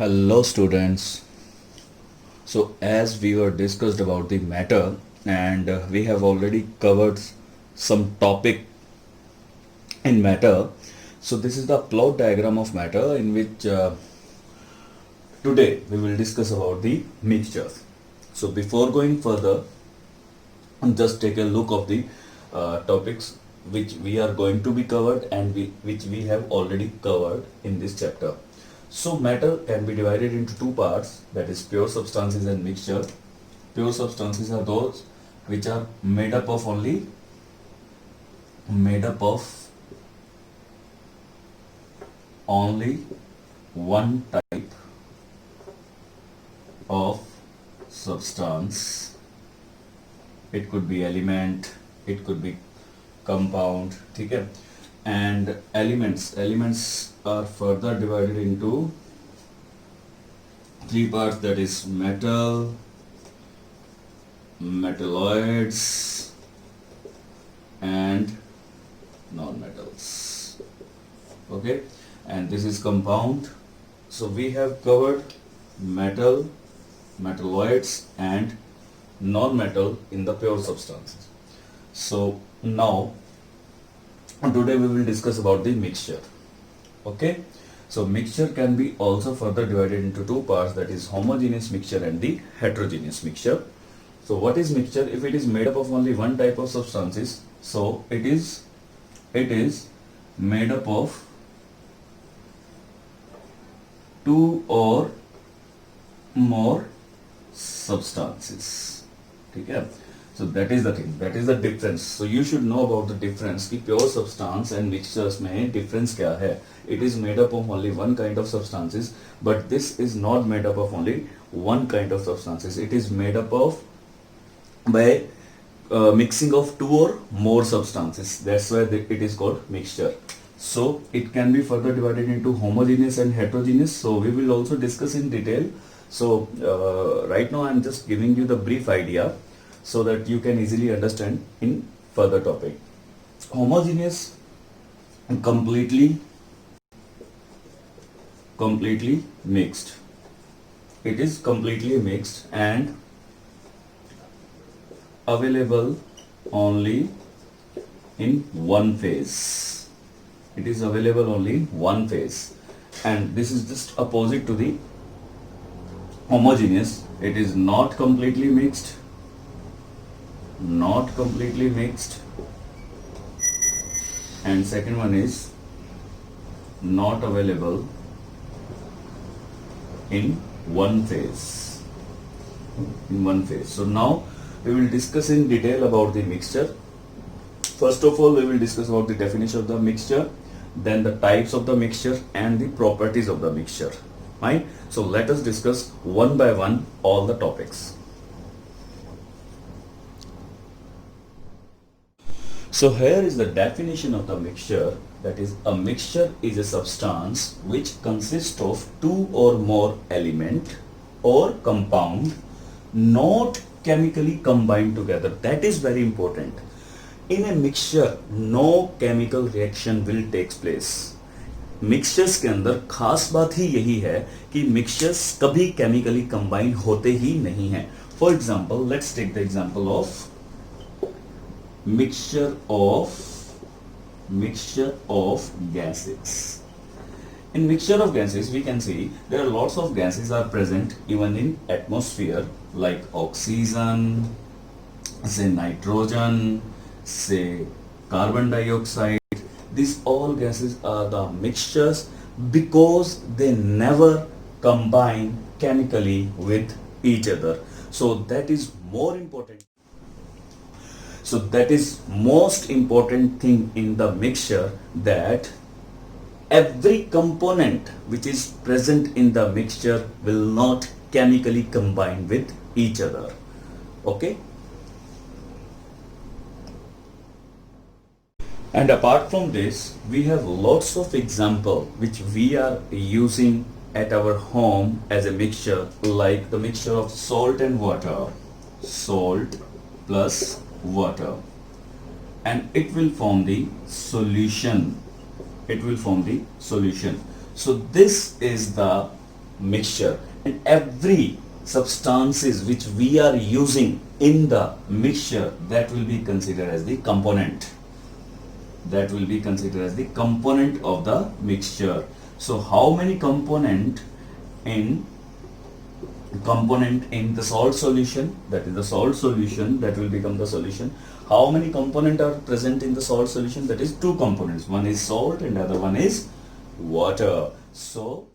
Hello students. So as we were discussed about the matter and we have already covered some topic in matter. So this is the plot diagram of matter in which today we will discuss about the mixtures. So before going further, just take a look of the topics which we are going to be covered and which we have already covered in this chapter. So matter can be divided into two parts, that is pure substances and mixture. Pure substances are those which are made up of only one type of substance. It could be element, it could be compound, okay? And elements are further divided into three parts, that is metal, metalloids and non-metals, okay? And this is compound. So we have covered metal, metalloids and non-metal in the pure substances. So now today we will discuss about the mixture, okay? So mixture can be also further divided into two parts, that is homogeneous mixture and the heterogeneous mixture. So what is mixture? If it is made up of only one type of substances, so it is made up of two or more substances, okay? So that is the thing, that is the difference. So you should know about the difference कि pure substance and mixtures में difference क्या है. It is made up of only one kind of substances, but this is not made up of only one kind of substances. It is made up of by mixing of two or more substances. That's why it is called mixture. So it can be further divided into homogeneous and heterogeneous. So we will also discuss in detail. So right now I am just giving you the brief idea so that you can easily understand in further topic. Homogeneous, completely mixed. It is completely mixed and available only in one phase. It is available only in one phase, and this is just opposite to the homogeneous. It is not completely mixed, and second one is not available in one phase. So now we will discuss in detail about the mixture. First of all, we will discuss about the definition of the mixture, then the types of the mixture and the properties of the mixture. Right? So let us discuss one by one all the topics. So here is the definition of the mixture, that is a mixture is a substance which consists of two or more element or compound not chemically combined together. That is very important. In a mixture no chemical reaction will takes place. Mixtures के अंदर खास बात ही यही है कि mixtures कभी chemically combine होते ही नहीं हैं. For example, let's take the example of mixture of gases. In mixture of gases we can see there are lots of gases are present even in atmosphere, like oxygen, say nitrogen, say carbon dioxide. These all gases are the mixtures because they never combine chemically with each other. So that is more important. So that is most important thing in the mixture, that every component which is present in the mixture will not chemically combine with each other. Okay? And apart from this, we have lots of example which we are using at our home as a mixture, like the mixture of salt and water, salt plus water, and it will form the solution. So this is the mixture, and every substances which we are using in the mixture, that will be considered as the component. That will be considered as the component of the mixture. So how many component in the salt solution, that is the salt solution, that will become the solution. How many components are present in the salt solution? That is two components, one is salt and the other one is water. So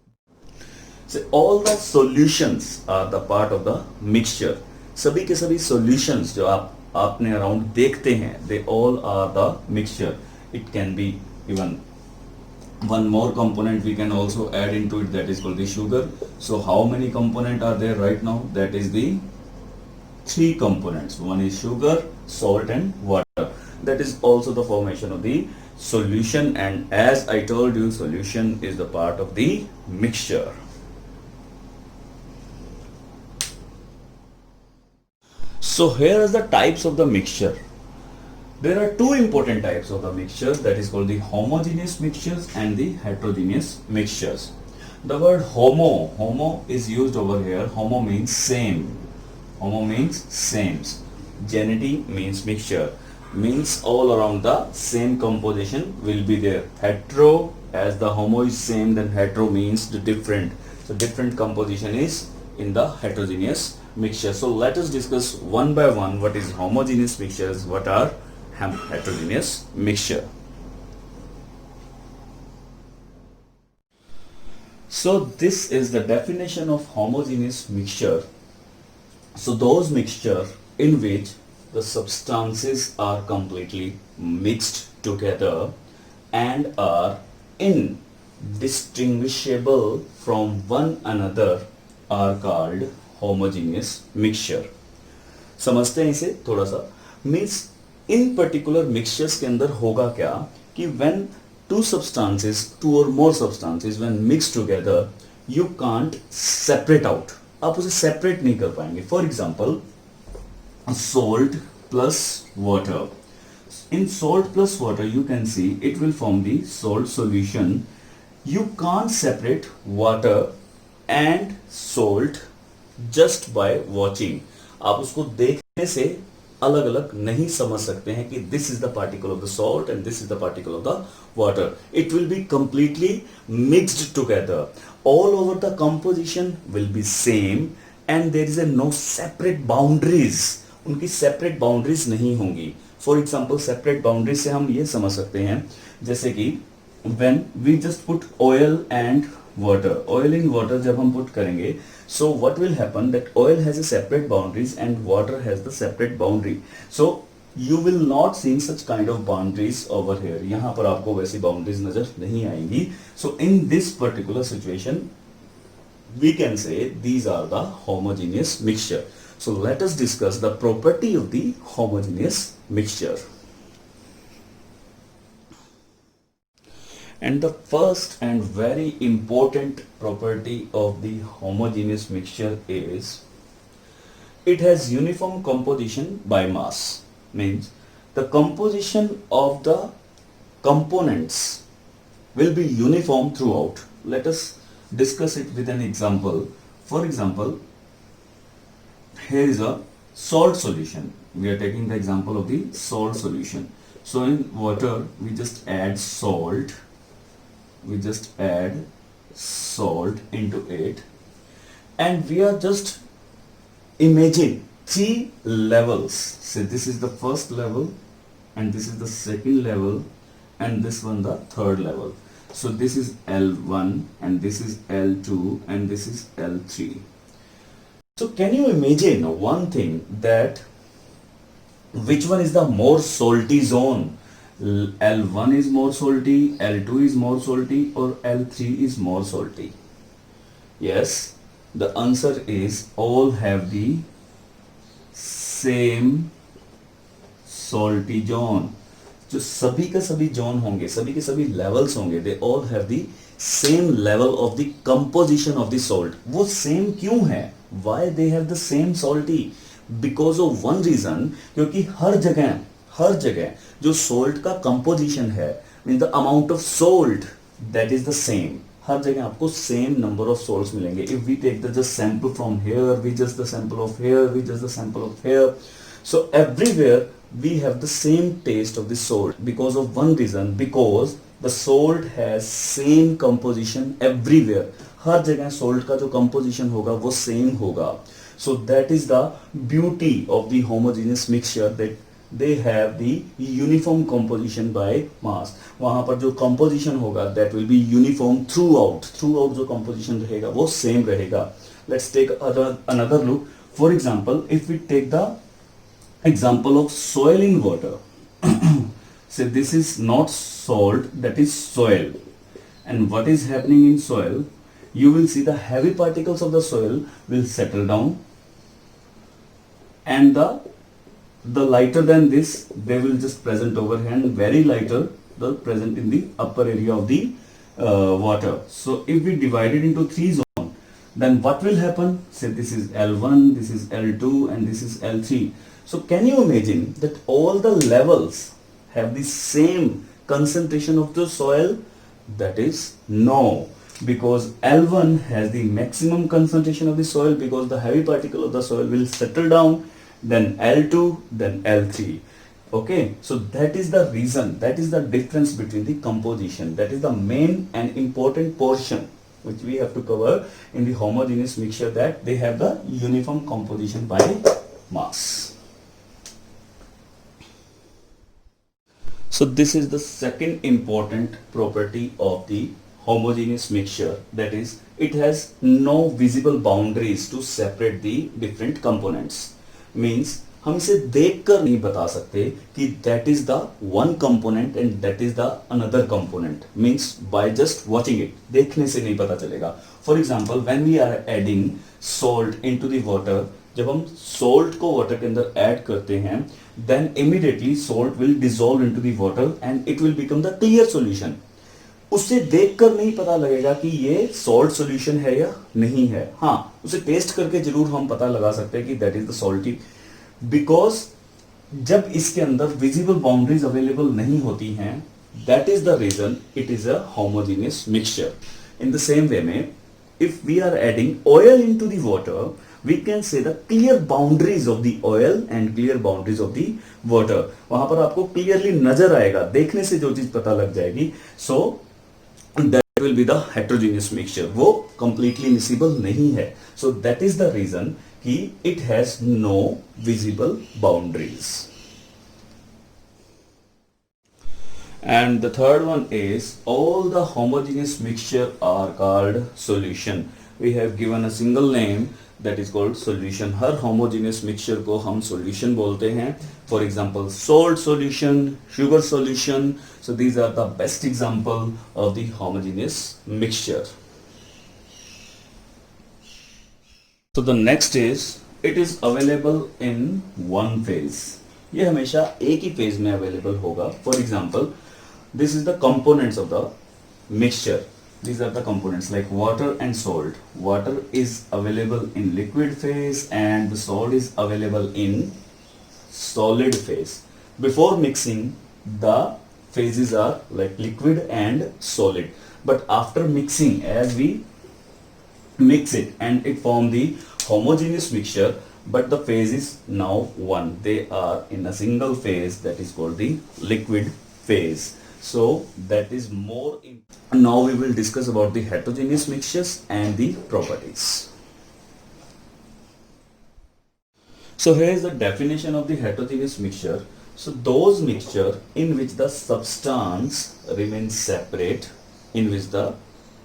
all the solutions are the part of the mixture. सभी के सभी solutions जो आप आपने around देखते हैं, they all are the mixture. It can be even one more component we can also add into it, that is called the sugar. So how many components are there right now? That is the three components. One is sugar, salt and water. That is also the formation of the solution, and as I told you, solution is the part of the mixture. So here are the types of the mixture. There are two important types of the mixtures, that is called the homogeneous mixtures and the heterogeneous mixtures. The word homo is used over here. Homo means same. Homo means same. Genity means mixture. Means all around the same composition will be there. Hetero, as the homo is same, then hetero means the different. So different composition is in the heterogeneous mixture. So let us discuss one by one what is homogeneous mixtures, what are heterogeneous mixture. So this is the definition of homogeneous mixture. So those mixture in which the substances are completely mixed together and are indistinguishable from one another are called homogeneous mixture. समझते हैं इसे थोड़ा सा. Means in particular mixtures के अंदर होगा क्या कि when two substances, two or more substances when mixed together, you can't separate out. आप उसे separate नहीं कर पाएंगे. For example, salt plus water. In salt plus water, you can see it will form the salt solution. You can't separate water and salt just by watching. आप उसको देखने से अलग अलग नहीं समझ सकते हैं कि this is the particle of the salt and this is the particle of the water. It will be completely mixed together. All over the composition will be same and there is a no separate boundaries. उनकी separate boundaries नहीं होंगी. For example, separate boundaries से हम ये समझ सकते हैं जैसे कि when we just put oil and water. Oil in water जब हम put करेंगे, so what will happen that oil has a separate boundaries and water has the separate boundary. So you will not see such kind of boundaries over here. यहाँ पर आपको वैसी boundaries नजर नहीं आएंगी. So in this particular situation, we can say these are the homogeneous mixture. So let us discuss the property of the homogeneous mixture. And the first and very important property of the homogeneous mixture is it has uniform composition by mass. Means the composition of the components will be uniform throughout. Let us discuss it with an example. For example, here is a salt solution. We are taking the example of the salt solution. So in water, we just add salt. We just add salt into it and we are just imagine three levels. So this is the first level and this is the second level and this one the third level. So this is L1 and this is L2 and this is L3. So can you imagine one thing, that which one is the more salty zone? L1 is more salty, L2 is more salty, or L3 is more salty? Yes, the answer is all have the same salty zone. जो सभी का सभी zone होंगे, सभी के सभी levels होंगे, they all have the same level of the composition of the salt. वो same क्यों है? Why they have the same salty? Because of one reason, क्योंकि हर जगह जो salt का composition है, means the amount of salt that is the same. हर जगह आपको सेम नंबर ऑफ सॉल्ट्स मिलेंगे. If we take the just sample from here, we just the sample of here, we just the sample of here, so everywhere we have the same taste of the salt because of one reason, because the salt has same composition everywhere. हर जगह salt का जो composition होगा वो same होगा. So that is the beauty of the homogeneous mixture, that they have the uniform composition by mass. वहाँ पर जो composition होगा that will be uniform throughout जो composition रहेगा वो same रहेगा. Let's take another look. For example, if we take the example of soil in water, so this is not salt, that is soil. And what is happening in soil? You will see the heavy particles of the soil will settle down, and the lighter than this they will just present over here, and very lighter the present in the upper area of the water. So if we divide it into three zones, then what will happen? Say this is L1, this is L2, and this is L3. So can you imagine that all the levels have the same concentration of the soil? That is no, because L1 has the maximum concentration of the soil, because the heavy particle of the soil will settle down, then L2, then L3. Okay, so that is the reason, that is the difference between the composition. That is the main and important portion which we have to cover in the homogeneous mixture, that they have the uniform composition by mass. So this is the second important property of the homogeneous mixture, that is it has no visible boundaries to separate the different components. Means हम इसे देखकर नहीं बता सकते कि that is the one component and that is the another component. Means by just watching it, देखने से नहीं पता चलेगा. For example, when we are adding salt into the water, जब हम salt को water के अंदर add करते हैं, then immediately salt will dissolve into the water and it will become the clear solution. उसे देखकर नहीं पता लगेगा कि ये सॉल्ट सॉल्यूशन है या नहीं है. हाँ, उसे टेस्ट करके जरूर हम पता लगा सकते हैं कि that is the salty, because जब इसके अंदर विजिबल बाउंड्रीज अवेलेबल नहीं होती हैं, that is the reason it is a homogeneous mixture. In the same way में, if we are adding oil into the water, we can say the clear boundaries of the oil and clear boundaries of the water. वहां पर आपको clearly नजर आएगा, देखने से जो चीज पता लग जाएगी. So that will be the heterogeneous mixture. वो completely miscible नहीं है. So that is the reason कि it has no visible boundaries. And the third one is all the homogeneous mixture are called solution. We have given a single name, that is called solution. Her homogeneous mixture को हम solution बोलते हैं. For example, salt solution, sugar solution. So these are the best example of the homogeneous mixture. So the next is, it is available in one phase. ये हमेशा एक ही phase में available होगा. For example, this is the components of the mixture. These are the components like water and salt. Water is available in liquid phase and the salt is available in solid phase. Before mixing, the phases are like liquid and solid. But after mixing, as we mix it and it form the homogeneous mixture, but the phase is now one. They are in a single phase, that is called the liquid phase. So that is more. Now we will discuss about the heterogeneous mixtures and the properties. So here is the definition of the heterogeneous mixture. So those mixture in which the substance remains separate, in which the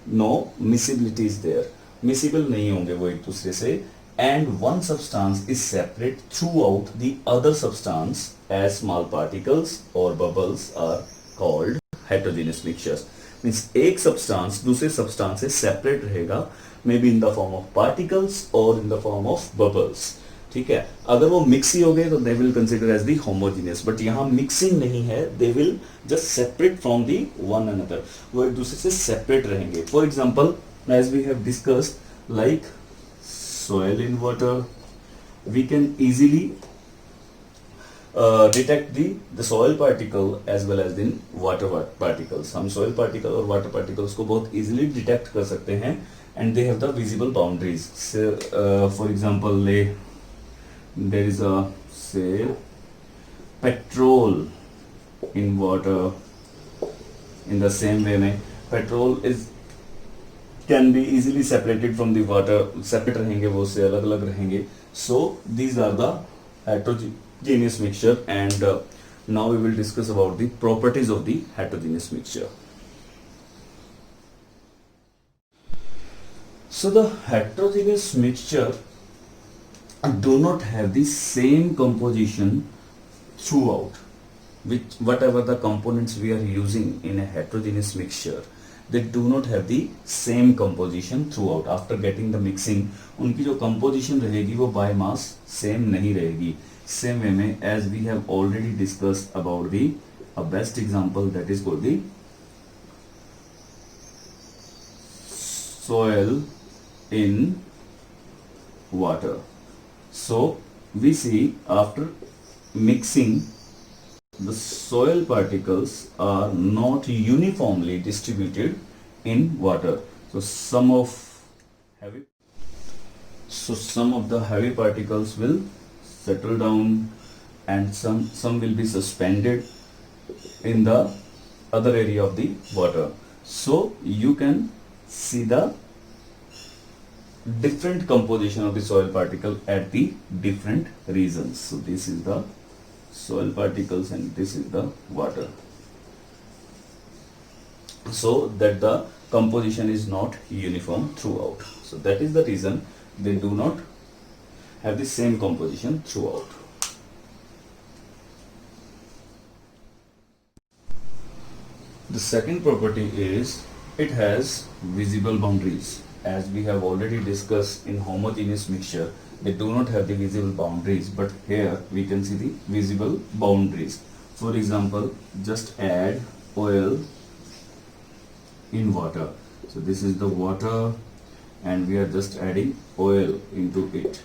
no miscibility is there. Miscible नहीं होंगे वो एक दूसरे से, and one substance is separate throughout the other substance as small particles or bubbles are called heterogeneous mixtures. Means एक substance दूसरे substance से separate रहेगा, maybe in the form of particles or in the form of bubbles. ठीक है, अगर वो mix ही हो गए तो they will consider as the homogeneous. But यहाँ mixing नहीं है, they will just separate from the one another. वो एक दूसरे से separate रहेंगे. For example, as we have discussed, like soil in water, we can easily detect the soil particle as well as the water particles. हम soil particle और water particles को बहुत easily detect कर सकते हैं, and they have the visible boundaries. So, for example, there is a, say, petrol in water. In the same way में petrol can be easily separated from the water. Separate रहेंगे वो, उससे अलग अलग रहेंगे. So these are the heterogeneous mixture, and now we will discuss about the properties of the heterogeneous mixture. So the heterogeneous mixture do not have the same composition throughout. Which whatever the components we are using in a heterogeneous mixture, they do not have the same composition throughout. After getting the mixing, उनकी जो composition रहेगी वो by mass same नहीं रहेगी. Same way में, as we have already discussed about the a best example, that is called the soil in water. So we see after mixing, the soil particles are not uniformly distributed in water. So some of the heavy particles will settle down, and some will be suspended in the other area of the water. So you can see the different composition of the soil particle at the different regions. So this is the soil particles and this is the water, so that the composition is not uniform throughout. So that is the reason they do not have the same composition throughout. The second property is it has visible boundaries. As we have already discussed in homogeneous mixture, they do not have the visible boundaries, but here we can see the visible boundaries. For example, just add oil in water. So this is the water and we are just adding oil into it.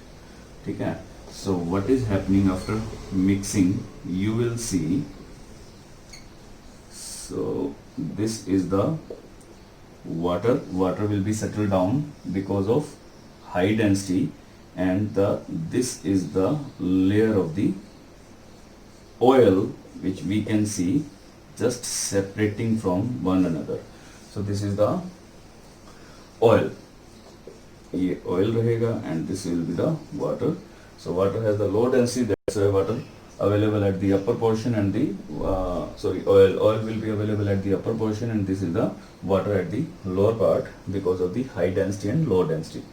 Okay? So what is happening after mixing, you will see. So this is the water will be settled down because of high density, and this is the layer of the oil which we can see just separating from one another. So this is the oil, ये oil रहेगा, and this will be the water. So water has the low density, that's why water available at the upper portion, and the oil will be available at the upper portion, and this is the water at the lower part because of the high density and low density.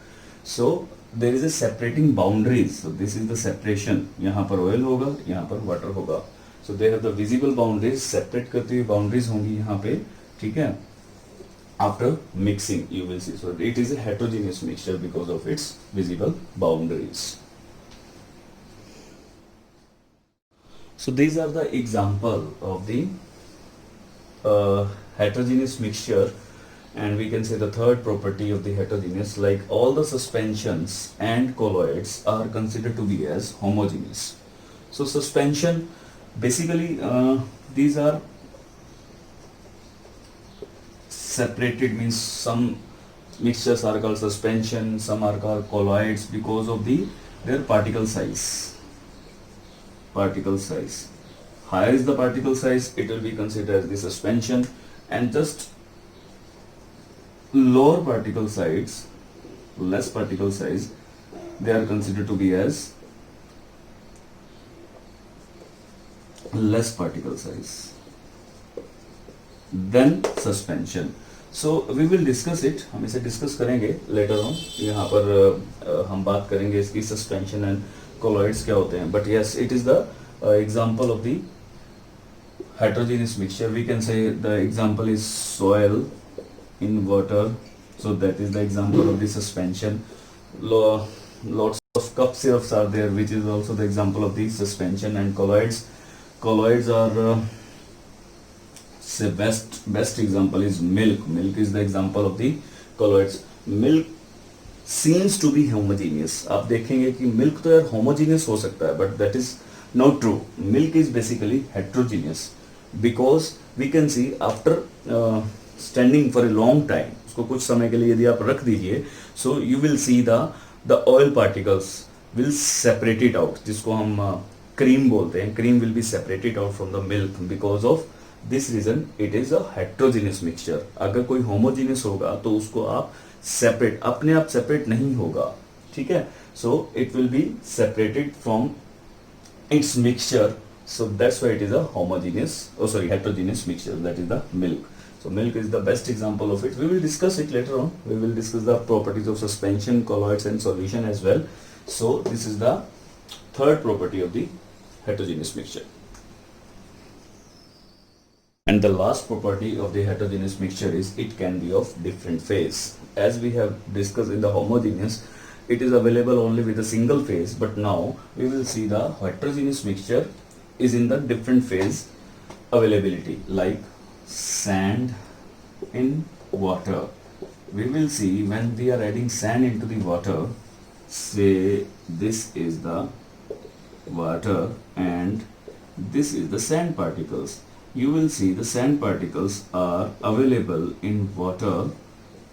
So there is a separating boundaries. So this is the separation. यहाँ पर oil होगा, यहाँ पर water होगा. So they have the visible boundaries. Separate करती हुई boundaries होंगी यहाँ पे, ठीक है? After mixing, you will see. So it is a heterogeneous mixture because of its visible boundaries. So these are the example of the heterogeneous mixture, and we can say the third property of the heterogeneous, like all the suspensions and colloids are considered to be as homogeneous. So suspension, basically these are separated, means some mixtures are called suspension, some are called colloids because of their particle size. Higher is the particle size, it will be considered as the suspension, and just lower particle size, less particle size, they are considered to be as less particle size than suspension. So we will discuss it, हम इसे discuss करेंगे later on. यहाँ पर हम बात करेंगे इसकी suspension and colloids क्या होते हैं. But yes, it is the example of the heterogeneous mixture. We can say the example is soil in water. So that is the example of the suspension. Lots of cup syrups are there, which is also the example of the suspension. And colloids are say best example is milk. Milk is the example of the colloids. Milk seems to be homogeneous. आप देखेंगे कि milk तो यार homogeneous हो सकता है, but that is Not true. Milk is basically heterogeneous because we can see after standing for a long time, उसको कुछ समय के लिए यदि आप रख दीजिए, so you will see the oil particles will separate it out, जिसको हम cream बोलते हैं. Cream will be separated out from the milk. Because of this reason it is a heterogeneous mixture. अगर कोई homogeneous होगा तो उसको आप separate, अपने आप separate नहीं होगा, ठीक है. So it will be separated from its mixture, so that's why it is a heterogeneous mixture, that is the milk. So milk is the best example of it. We will discuss it later on. We will discuss the properties of suspension, colloids and solution as well. So this is the third property of the heterogeneous mixture. And the last property of the heterogeneous mixture is it can be of different phase. As we have discussed in the homogeneous, it is available only with a single phase, but now we will see the heterogeneous mixture is in the different phase availability, like sand in water. We will see when we are adding sand into the water, say this is the water and this is the sand particles. You will see the sand particles are available in water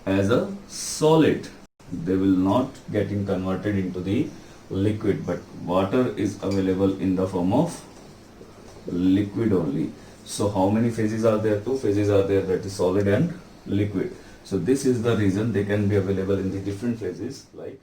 as a solid. They will not getting converted into the liquid, but water is available in the form of liquid only. So how many phases are there? Two phases are there, that is solid and liquid. So this is the reason they can be available in the different phases like